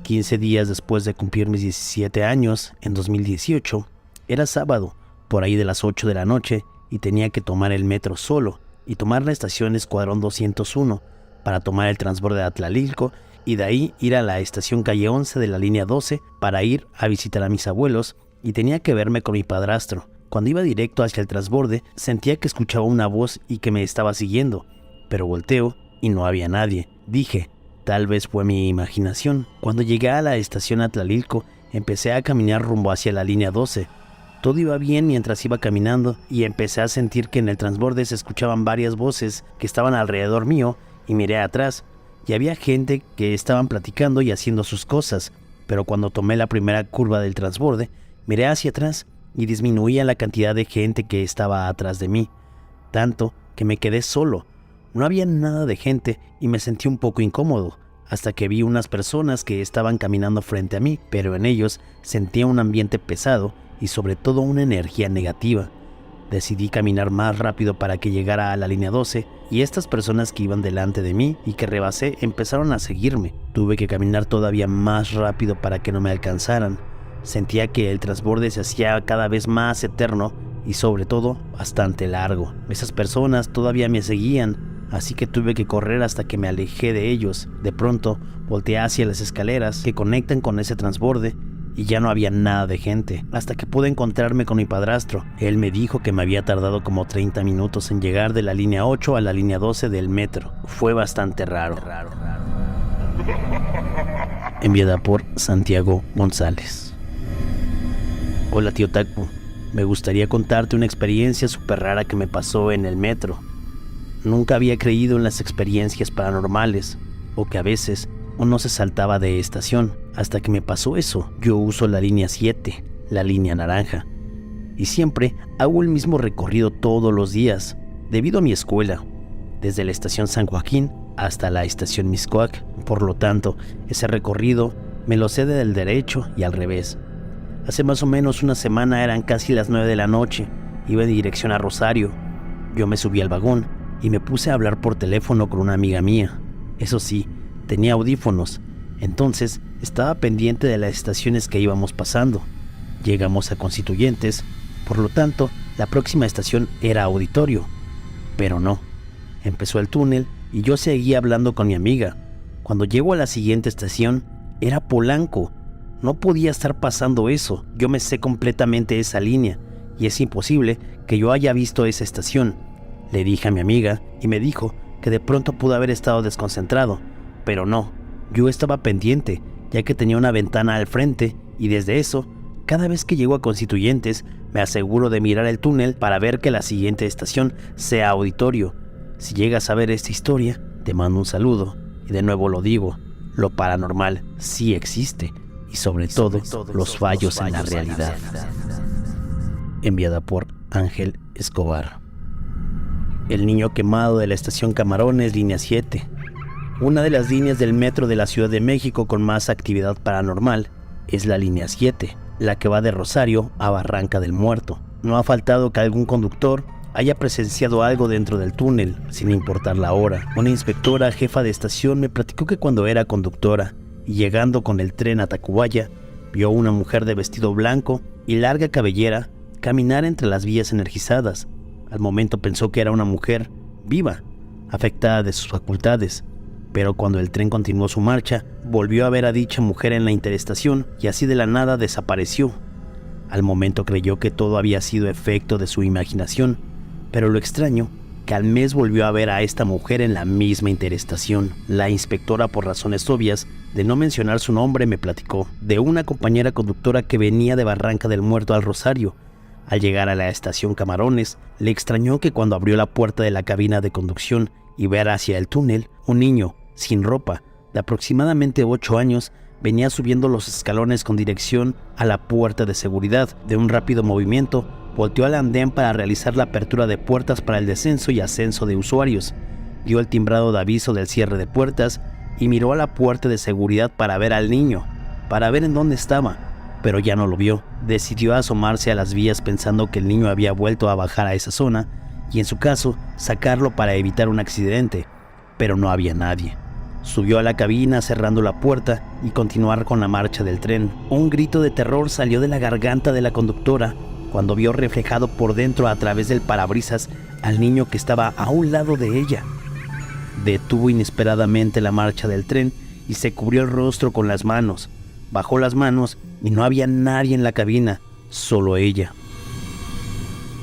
15 días después de cumplir mis 17 años, en 2018, era sábado, por ahí de las 8 de la noche, y tenía que tomar el metro solo y tomar la estación Escuadrón 201 para tomar el transborde de Atlalilco y de ahí ir a la estación Calle 11 de la línea 12 para ir a visitar a mis abuelos, y tenía que verme con mi padrastro. Cuando iba directo hacia el transborde, sentía que escuchaba una voz y que me estaba siguiendo, pero volteo y no había nadie. Dije, tal vez fue mi imaginación. Cuando llegué a la estación Atlalilco, empecé a caminar rumbo hacia la línea 12. Todo iba bien mientras iba caminando y empecé a sentir que en el transborde se escuchaban varias voces que estaban alrededor mío, y miré atrás y había gente que estaban platicando y haciendo sus cosas, pero cuando tomé la primera curva del transborde, miré hacia atrás y disminuía la cantidad de gente que estaba atrás de mí, tanto que me quedé solo. No había nada de gente y me sentí un poco incómodo, hasta que vi unas personas que estaban caminando frente a mí, pero en ellos sentía un ambiente pesado y sobre todo una energía negativa. Decidí caminar más rápido para que llegara a la línea 12 y estas personas que iban delante de mí y que rebasé empezaron a seguirme. Tuve que caminar todavía más rápido para que no me alcanzaran. Sentía que el transborde se hacía cada vez más eterno y sobre todo bastante largo. Esas personas todavía me seguían, así que tuve que correr hasta que me alejé de ellos. De pronto volteé hacia las escaleras que conectan con ese transborde y ya no había nada de gente, hasta que pude encontrarme con mi padrastro. Él me dijo que me había tardado como 30 minutos en llegar de la línea 8 a la línea 12 del metro. Fue bastante raro. Enviada por Santiago González. Hola tío Taku, me gustaría contarte una experiencia súper rara que me pasó en el metro. Nunca había creído en las experiencias paranormales, o que a veces uno se saltaba de estación, hasta que me pasó eso. Yo uso la línea 7, la línea naranja. Y siempre hago el mismo recorrido todos los días, debido a mi escuela, desde la estación San Joaquín hasta la estación Mixcoac. Por lo tanto, ese recorrido me lo sé del derecho y al revés. Hace más o menos una semana eran casi las 9 de la noche, iba en dirección a Rosario. Yo me subí al vagón y me puse a hablar por teléfono con una amiga mía. Eso sí, tenía audífonos, entonces estaba pendiente de las estaciones que íbamos pasando. Llegamos a Constituyentes, por lo tanto, la próxima estación era Auditorio. Pero no, empezó el túnel y yo seguía hablando con mi amiga. Cuando llego a la siguiente estación, era Polanco. No podía estar pasando eso, yo me sé completamente esa línea y es imposible que yo haya visto esa estación. Le dije a mi amiga y me dijo que de pronto pudo haber estado desconcentrado, pero no, yo estaba pendiente, ya que tenía una ventana al frente y desde eso, cada vez que llego a Constituyentes, me aseguro de mirar el túnel para ver que la siguiente estación sea Auditorio. Si llegas a ver esta historia, te mando un saludo y de nuevo lo digo, lo paranormal sí existe y sobre todo los fallos en la realidad. Enviada por Ángel Escobar. El niño quemado de la estación Camarones, línea 7. Una de las líneas del metro de la Ciudad de México con más actividad paranormal es la línea 7, la que va de Rosario a Barranca del Muerto. No ha faltado que algún conductor haya presenciado algo dentro del túnel, sin importar la hora. Una inspectora jefa de estación me platicó que cuando era conductora y llegando con el tren a Tacubaya, vio a una mujer de vestido blanco y larga cabellera caminar entre las vías energizadas. Al momento pensó que era una mujer viva, afectada de sus facultades, pero cuando el tren continuó su marcha, volvió a ver a dicha mujer en la interestación y así de la nada desapareció. Al momento creyó que todo había sido efecto de su imaginación, pero lo extraño, que al mes volvió a ver a esta mujer en la misma interestación. La inspectora, por razones obvias de no mencionar su nombre, me platicó de una compañera conductora que venía de Barranca del Muerto al Rosario. Al llegar a la estación Camarones, le extrañó que cuando abrió la puerta de la cabina de conducción y ver hacia el túnel, un niño, sin ropa, de aproximadamente 8 años, venía subiendo los escalones con dirección a la puerta de seguridad. De un rápido movimiento, volteó al andén para realizar la apertura de puertas para el descenso y ascenso de usuarios. Dio el timbrado de aviso del cierre de puertas y miró a la puerta de seguridad para ver al niño, para ver en dónde estaba, pero ya no lo vio. Decidió asomarse a las vías pensando que el niño había vuelto a bajar a esa zona y en su caso sacarlo para evitar un accidente, pero no había nadie. Subió a la cabina cerrando la puerta y continuar con la marcha del tren. Un grito de terror salió de la garganta de la conductora cuando vio reflejado por dentro a través del parabrisas al niño que estaba a un lado de ella. Detuvo inesperadamente la marcha del tren y se cubrió el rostro con las manos. Bajó las manos y no había nadie en la cabina, solo ella.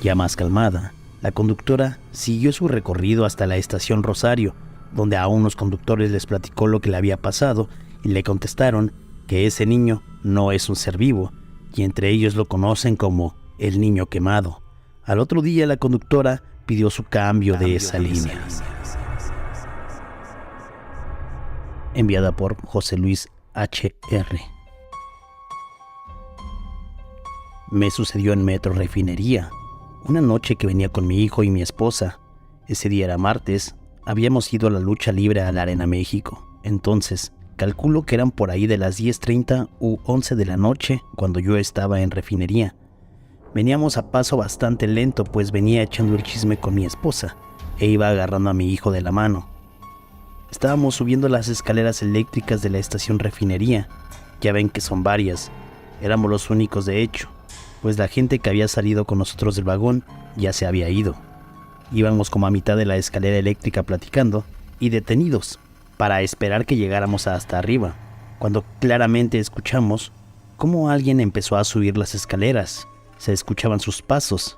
Ya más calmada, la conductora siguió su recorrido hasta la estación Rosario, donde a unos conductores les platicó lo que le había pasado y le contestaron que ese niño no es un ser vivo y entre ellos lo conocen como el niño quemado. Al otro día la conductora pidió su cambio de esa línea. Enviada por José Luis H.R. Me sucedió en Metro Refinería, una noche que venía con mi hijo y mi esposa. Ese día era martes. Habíamos ido a la lucha libre a la Arena México. Entonces, calculo que eran por ahí de las 10:30 u 11 de la noche cuando yo estaba en Refinería. Veníamos a paso bastante lento, pues venía echando el chisme con mi esposa e iba agarrando a mi hijo de la mano. Estábamos subiendo las escaleras eléctricas de la estación Refinería. Ya ven que son varias. Éramos los únicos de hecho, pues la gente que había salido con nosotros del vagón ya se había ido. Íbamos como a mitad de la escalera eléctrica platicando y detenidos para esperar que llegáramos hasta arriba, cuando claramente escuchamos cómo alguien empezó a subir las escaleras. Se escuchaban sus pasos,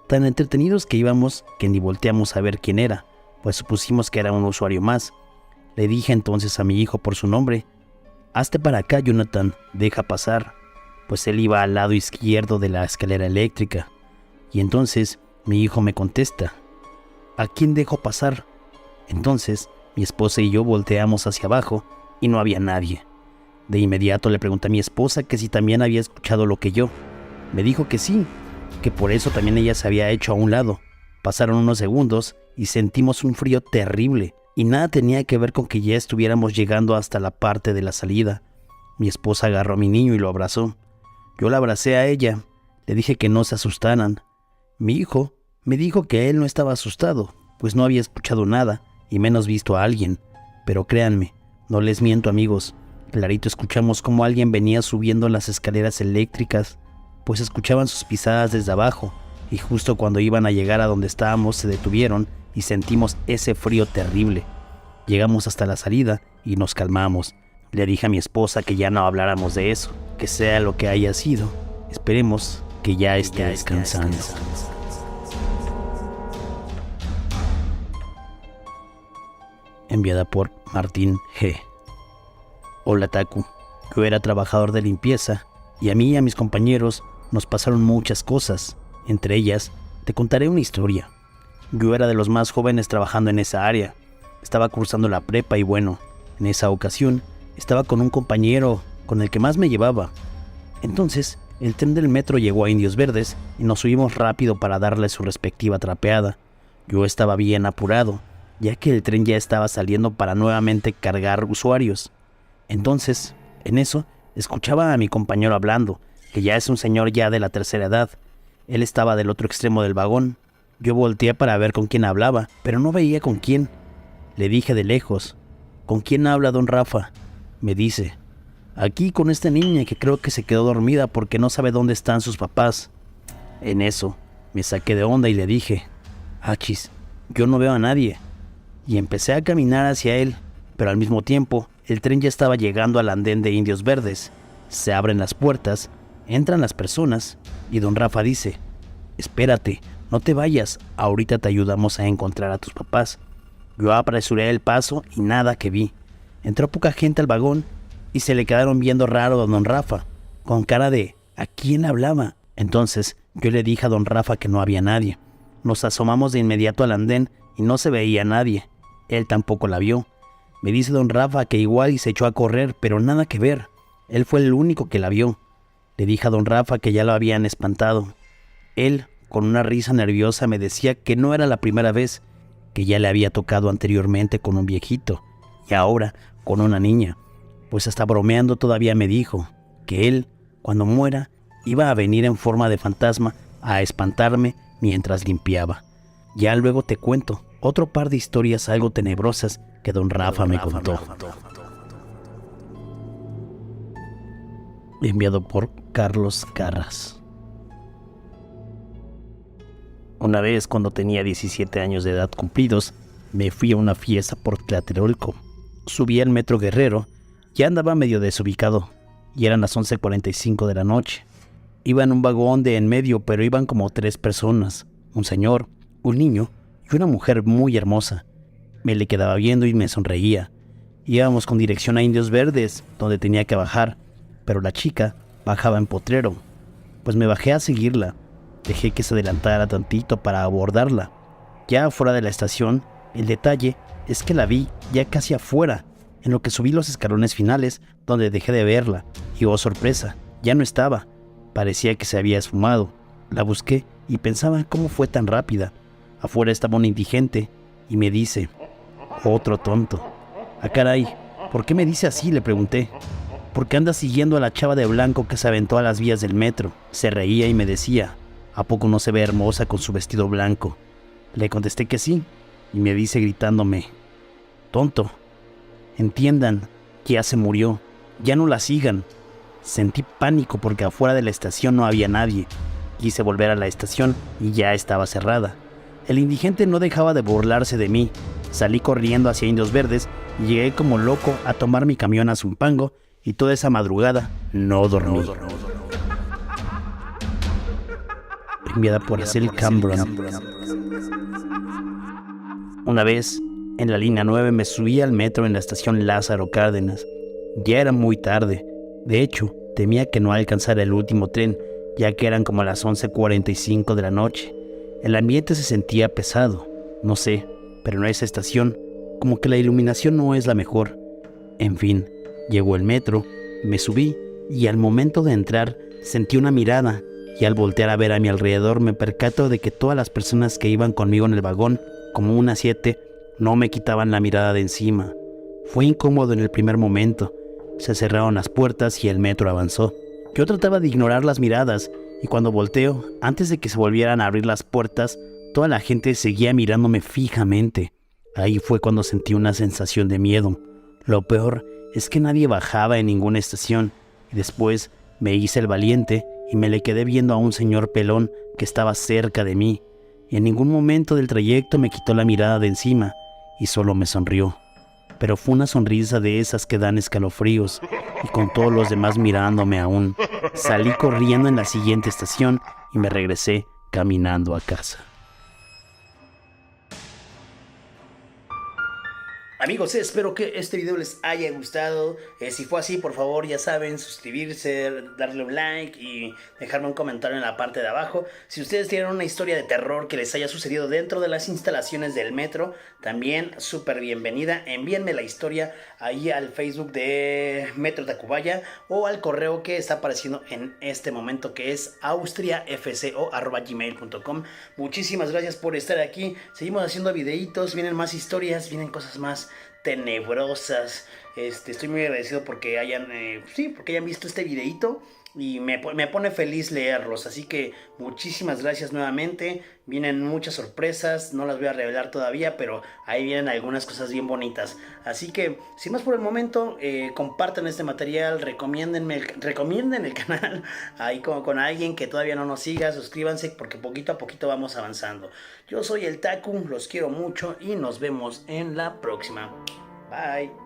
tan entretenidos que íbamos que ni volteamos a ver quién era, pues supusimos que era un usuario más. Le dije entonces a mi hijo por su nombre: «Hazte para acá, Jonathan, deja pasar», pues él iba al lado izquierdo de la escalera eléctrica. Y entonces mi hijo me contesta: «¿A quién dejo pasar?». Entonces mi esposa y yo volteamos hacia abajo y no había nadie. De inmediato le pregunté a mi esposa que si también había escuchado lo que yo, Me dijo que sí, que por eso también ella se había hecho a un lado. Pasaron unos segundos y sentimos un frío terrible, y nada tenía que ver con que ya estuviéramos llegando hasta la parte de la salida. Mi esposa agarró a mi niño y lo abrazó. Yo la abracé a ella, le dije que no se asustaran. Mi hijo me dijo que él no estaba asustado, pues no había escuchado nada, y menos visto a alguien. Pero créanme, no les miento, amigos, clarito escuchamos cómo alguien venía subiendo las escaleras eléctricas, pues escuchaban sus pisadas desde abajo, y justo cuando iban a llegar a donde estábamos se detuvieron y sentimos ese frío terrible. Llegamos hasta la salida y nos calmamos. Le dije a mi esposa que ya no habláramos de eso, que sea lo que haya sido, esperemos que ya esté descansando. Enviada por Martín G. Hola Taku, yo era trabajador de limpieza y a mí y a mis compañeros nos pasaron muchas cosas. Entre ellas, te contaré una historia. Yo era de los más jóvenes trabajando en esa área. Estaba cursando la prepa y bueno, en esa ocasión estaba con un compañero con el que más me llevaba. Entonces, el tren del metro llegó a Indios Verdes y nos subimos rápido para darle su respectiva trapeada. Yo estaba bien apurado, ya que el tren ya estaba saliendo para nuevamente cargar usuarios. Entonces, en eso, escuchaba a mi compañero hablando, que ya es un señor ya de la tercera edad. Él estaba del otro extremo del vagón. Yo volteé para ver con quién hablaba, pero no veía con quién. Le dije de lejos, ¿con quién habla don Rafa? Me dice, aquí con esta niña que creo que se quedó dormida porque no sabe dónde están sus papás. En eso, me saqué de onda y le dije, achis, yo no veo a nadie. Y empecé a caminar hacia él, pero al mismo tiempo, el tren ya estaba llegando al andén de Indios Verdes. Se abren las puertas, entran las personas, y don Rafa dice, espérate, no te vayas, ahorita te ayudamos a encontrar a tus papás. Yo apresuré el paso y nada que vi. Entró poca gente al vagón y se le quedaron viendo raro a don Rafa, con cara de ¿a quién hablaba? Entonces yo le dije a don Rafa que no había nadie. Nos asomamos de inmediato al andén y no se veía nadie. Él tampoco la vio. Me dice don Rafa que igual y se echó a correr, pero nada que ver. Él fue el único que la vio. Le dije a don Rafa que ya lo habían espantado. Él, con una risa nerviosa, me decía que no era la primera vez, que ya le había tocado anteriormente con un viejito, y ahora con una niña. Pues hasta bromeando todavía me dijo que él, cuando muera, iba a venir en forma de fantasma a espantarme mientras limpiaba. Ya luego te cuento otro par de historias algo tenebrosas que don Rafa me contó. Enviado por Carlos Carras. Una vez, cuando tenía 17 años de edad cumplidos, me fui a una fiesta por Tlatelolco. Subí al Metro Guerrero, ya andaba medio desubicado, y eran las 11:45 de la noche. Iba en un vagón de en medio, pero iban como 3 personas, un señor, un niño y una mujer muy hermosa. Me le quedaba viendo y me sonreía. Íbamos con dirección a Indios Verdes, donde tenía que bajar, pero la chica bajaba en Potrero. Pues me bajé a seguirla. Dejé que se adelantara tantito para abordarla. Ya afuera de la estación, el detalle es que la vi ya casi afuera, en lo que subí los escalones finales, donde dejé de verla, y oh sorpresa, ya no estaba. Parecía que se había esfumado. La busqué y pensaba cómo fue tan rápida. Afuera estaba un indigente y me dice, otro tonto. Ah, caray, ¿por qué me dice así?, le pregunté. ¿Por qué andas siguiendo a la chava de blanco que se aventó a las vías del metro? Se reía y me decía, ¿a poco no se ve hermosa con su vestido blanco? Le contesté que sí, y me dice gritándome, tonto, entiendan que ya se murió, ya no la sigan. Sentí pánico porque afuera de la estación no había nadie. Quise volver a la estación y ya estaba cerrada. El indigente no dejaba de burlarse de mí. Salí corriendo hacia Indios Verdes y llegué como loco a tomar mi camión a Zumpango, y toda esa madrugada no dormí. Enviada por Acel Cambron. Una vez, en la línea 9 me subí al metro en la estación Lázaro Cárdenas. Ya era muy tarde. De hecho, temía que no alcanzara el último tren, ya que eran como las 11:45 de la noche. El ambiente se sentía pesado. No sé, pero en esa estación, como que la iluminación no es la mejor. En fin, llegó el metro, me subí y al momento de entrar sentí una mirada y al voltear a ver a mi alrededor me percato de que todas las personas que iban conmigo en el vagón, como unas 7, no me quitaban la mirada de encima. Fue incómodo en el primer momento. Se cerraron las puertas y el metro avanzó. Yo trataba de ignorar las miradas y cuando volteo, antes de que se volvieran a abrir las puertas, toda la gente seguía mirándome fijamente. Ahí fue cuando sentí una sensación de miedo. Lo peor es que nadie bajaba en ninguna estación y después me hice el valiente y me le quedé viendo a un señor pelón que estaba cerca de mí. Y en ningún momento del trayecto me quitó la mirada de encima y solo me sonrió. Pero fue una sonrisa de esas que dan escalofríos, y con todos los demás mirándome aún, salí corriendo en la siguiente estación y me regresé caminando a casa. Amigos, espero que este video les haya gustado. Si fue así, por favor, ya saben, suscribirse, darle un like y dejarme un comentario en la parte de abajo. Si ustedes tienen una historia de terror que les haya sucedido dentro de las instalaciones del metro, también súper bienvenida. Envíenme la historia ahí al Facebook de Metro Tacubaya o al correo que está apareciendo en este momento, que es austriafco@gmail.com. Muchísimas gracias por estar aquí. Seguimos haciendo videitos, vienen más historias, vienen cosas más tenebrosas. Estoy muy agradecido porque hayan visto este videito y me pone feliz leerlos, así que muchísimas gracias nuevamente. Vienen muchas sorpresas, no las voy a revelar todavía, pero ahí vienen algunas cosas bien bonitas, así que sin más por el momento, compartan este material, recomienden el canal ahí con alguien que todavía no nos siga, suscríbanse porque poquito a poquito vamos avanzando. Yo soy el Taku, los quiero mucho y nos vemos en la próxima. Bye.